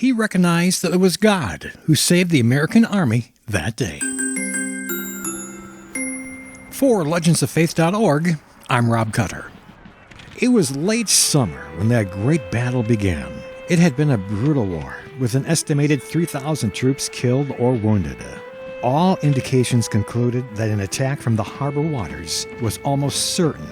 He recognized that it was God who saved the American Army that day. For legendsoffaith.org, I'm Rob Cutter. It was late summer when that great battle began. It had been a brutal war, with an estimated 3,000 troops killed or wounded. All indications concluded that an attack from the harbor waters was almost certain,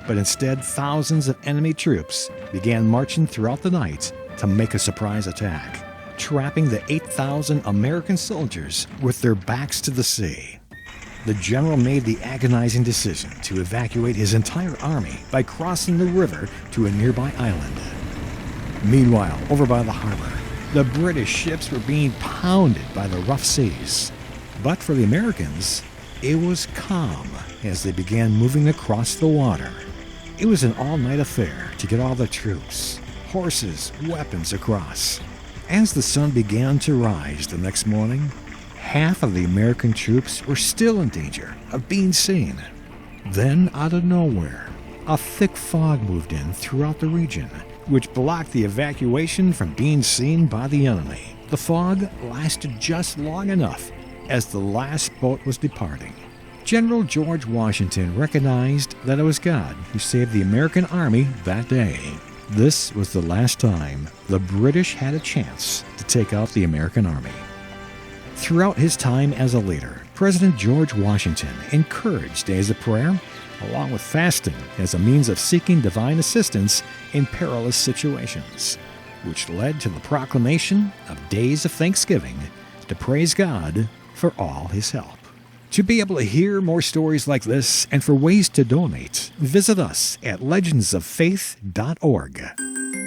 but instead thousands of enemy troops began marching throughout the night to make a surprise attack, trapping the 8,000 American soldiers with their backs to the sea. The general made the agonizing decision to evacuate his entire army by crossing the river to a nearby island. Meanwhile, over by the harbor, the British ships were being pounded by the rough seas. But for the Americans, it was calm as they began moving across the water. It was an all-night affair to get all the troops, horses, weapons across. As the sun began to rise the next morning, half of the American troops were still in danger of being seen. Then, out of nowhere, a thick fog moved in throughout the region, which blocked the evacuation from being seen by the enemy. The fog lasted just long enough as the last boat was departing. General George Washington recognized that it was God who saved the American Army that day. This was the last time the British had a chance to take out the American Army. Throughout his time as a leader, President George Washington encouraged days of prayer, along with fasting as a means of seeking divine assistance in perilous situations, which led to the proclamation of days of thanksgiving to praise God for all his help. To be able to hear more stories like this and for ways to donate, visit us at legendsoffaith.org.